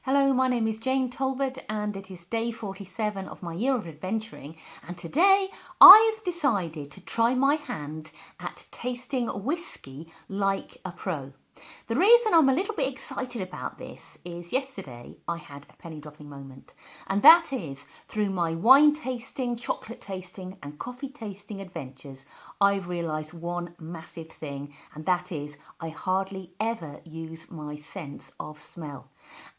Hello, my name is Jane Talbot and it is day 47 of my year of adventuring, and today I've decided to try my hand at tasting whiskey like a pro. The reason I'm a little bit excited about this is yesterday I had a penny dropping moment, and that is through my wine tasting, chocolate tasting and coffee tasting adventures I've realised one massive thing, and that is I hardly ever use my sense of smell.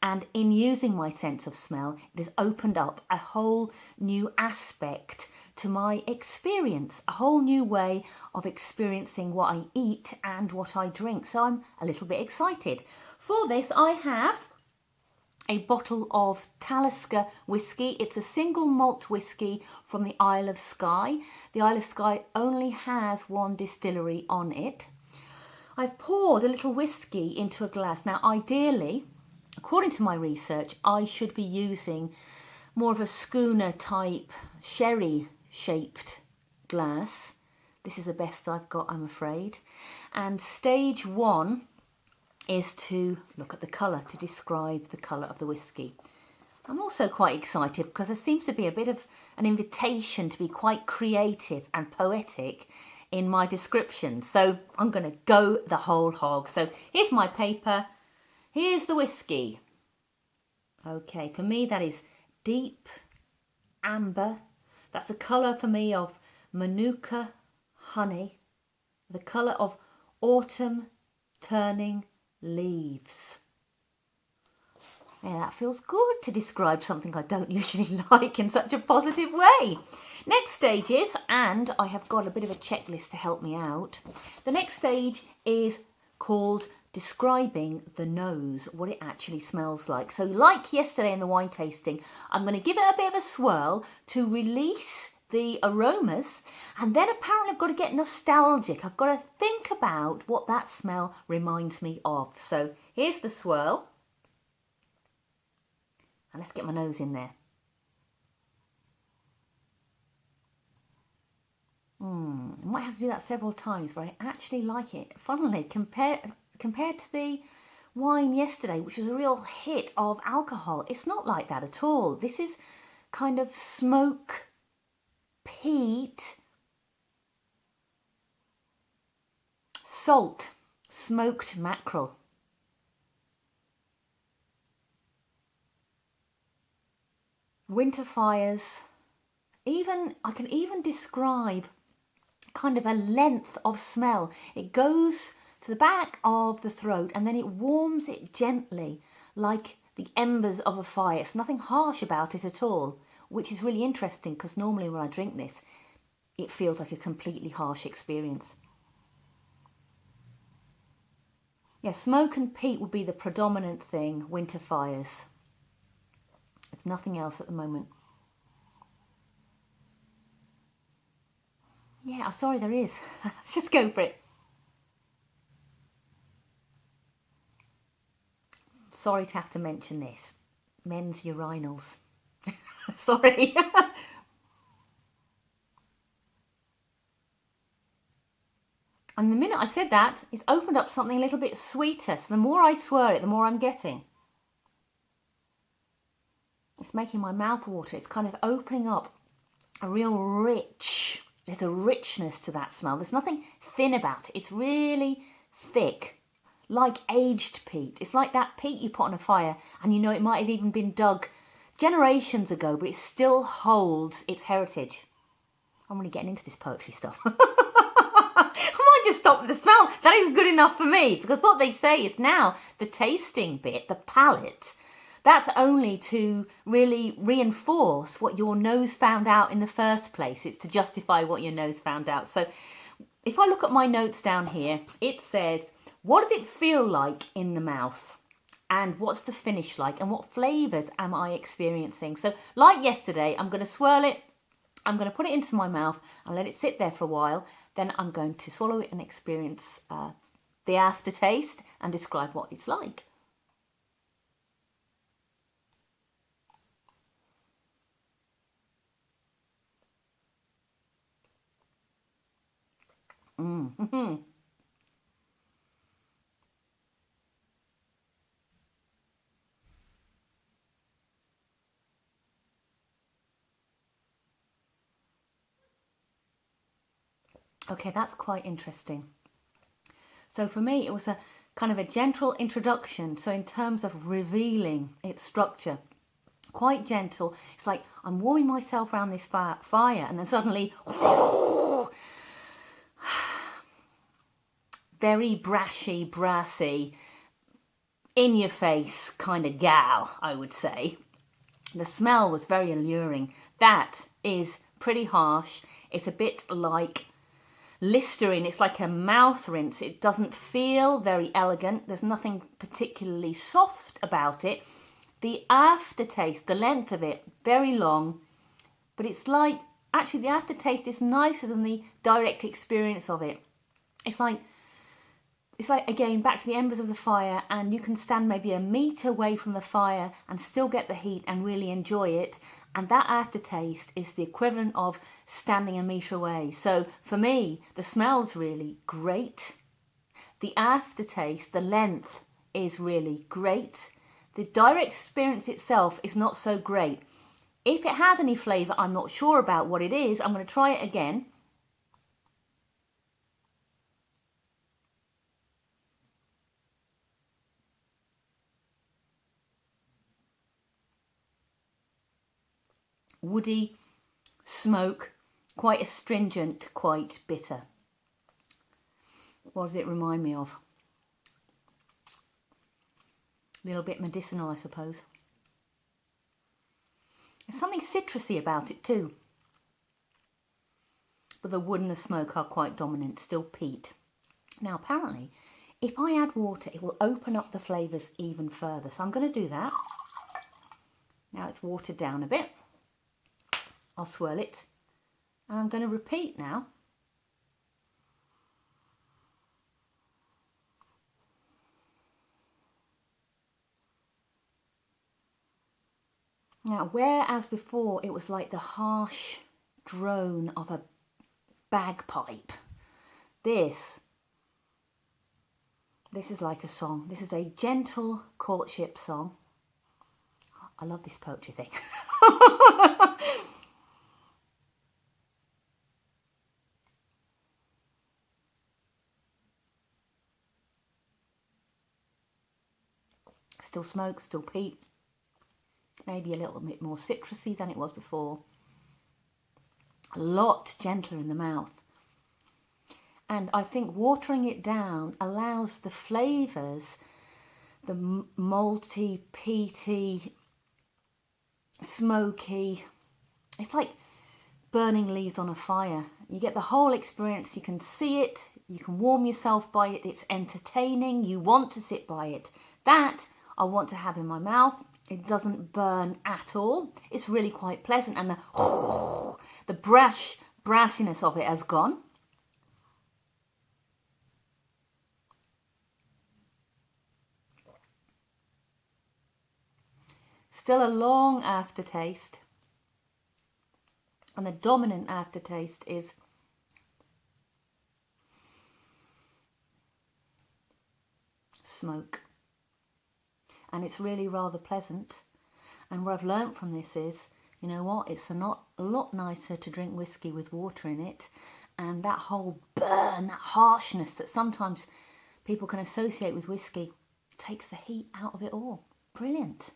And in using my sense of smell, it has opened up a whole new aspect to my experience, a whole new way of experiencing what I eat and what I drink. So I'm a little bit excited. For this, I have a bottle of Talisker whiskey. It's a single malt whiskey from the Isle of Skye. The Isle of Skye only has one distillery on it. I've poured a little whiskey into a glass. Now, ideally, according to my research, I should be using more of a schooner type sherry shaped glass. This is the best I've got, I'm afraid. And stage one is to look at the colour, to describe the colour of the whiskey. I'm also quite excited because there seems to be a bit of an invitation to be quite creative and poetic in my description. So I'm going to go the whole hog. So here's my paper. Here's the whiskey. Okay, for me that is deep amber. That's the colour for me of Manuka honey. The colour of autumn turning leaves. Yeah, that feels good to describe something I don't usually like in such a positive way. Next stage is, and I have got a bit of a checklist to help me out. The next stage is called describing the nose, what it actually smells like. So like yesterday in the wine tasting, I'm going to give it a bit of a swirl to release the aromas, and then apparently I've got to get nostalgic. I've got to think about what that smell reminds me of. So here's the swirl, and let's get my nose in there. I might have to do that several times, but I actually like it. Funnily, compared to the wine yesterday, which was a real hit of alcohol, it's not like that at all. This is kind of smoke, peat, salt, smoked mackerel. Winter fires. I can even describe kind of a length of smell. It goes to the back of the throat and then it warms it gently like the embers of a fire. It's nothing harsh about it at all, which is really interesting because normally when I drink this, it feels like a completely harsh experience. Yeah, smoke and peat would be the predominant thing, winter fires. There's nothing else at the moment. Yeah, sorry, there is. Let's just go for it. Sorry to have to mention this. Men's urinals. Sorry. And the minute I said that, it's opened up something a little bit sweeter. So the more I swirl it, the more I'm getting. It's making my mouth water. It's kind of opening up a real rich, there's a richness to that smell. There's nothing thin about it. It's really thick, like aged peat. It's like that peat you put on a fire and you know it might have even been dug generations ago, but it still holds its heritage. I'm really getting into this poetry stuff. I might just stop with the smell. That is good enough for me, because what they say is now the tasting bit, the palate, that's only to really reinforce what your nose found out in the first place. It's to justify what your nose found out. So if I look at my notes down here, it says, what does it feel like in the mouth? And what's the finish like? And what flavours am I experiencing? So like yesterday, I'm going to swirl it. I'm going to put it into my mouth and let it sit there for a while. Then I'm going to swallow it and experience the aftertaste and describe what it's like. Okay, that's quite interesting. So for me, it was a kind of a gentle introduction. So in terms of revealing its structure, quite gentle. It's like I'm warming myself around this fire, and then suddenly, very brashy, brassy, in your face kind of gal, I would say. The smell was very alluring. That is pretty harsh. It's a bit like Listerine. It's like a mouth rinse. It doesn't feel very elegant. There's nothing particularly soft about it. The aftertaste, the length of it, very long, but it's like, actually the aftertaste is nicer than the direct experience of it. It's like, again, back to the embers of the fire, and you can stand maybe a metre away from the fire and still get the heat and really enjoy it. And that aftertaste is the equivalent of standing a metre away. So for me, the smell's really great. The aftertaste, the length, is really great. The direct experience itself is not so great. If it had any flavour, I'm not sure about what it is. I'm going to try it again. Woody, smoke, quite astringent, quite bitter. What does it remind me of? A little bit medicinal, I suppose. There's something citrusy about it too. But the wood and the smoke are quite dominant, still peat. Now apparently, if I add water, it will open up the flavours even further. So I'm going to do that. Now it's watered down a bit. I'll swirl it. And I'm going to repeat now. Now, whereas before it was like the harsh drone of a bagpipe, this is like a song. This is a gentle courtship song. I love this poetry thing. Still smoke, still peat. Maybe a little bit more citrusy than it was before. A lot gentler in the mouth. And I think watering it down allows the flavours, the malty, peaty, smoky, it's like burning leaves on a fire. You get the whole experience. You can see it, you can warm yourself by it, it's entertaining, you want to sit by it. That I want to have in my mouth. It doesn't burn at all. It's really quite pleasant, and the brassiness of it has gone. Still a long aftertaste, and the dominant aftertaste is smoke. And it's really rather pleasant. And what I've learnt from this is, you know what, it's a lot nicer to drink whiskey with water in it. And that whole burn, that harshness that sometimes people can associate with whiskey, takes the heat out of it all. Brilliant.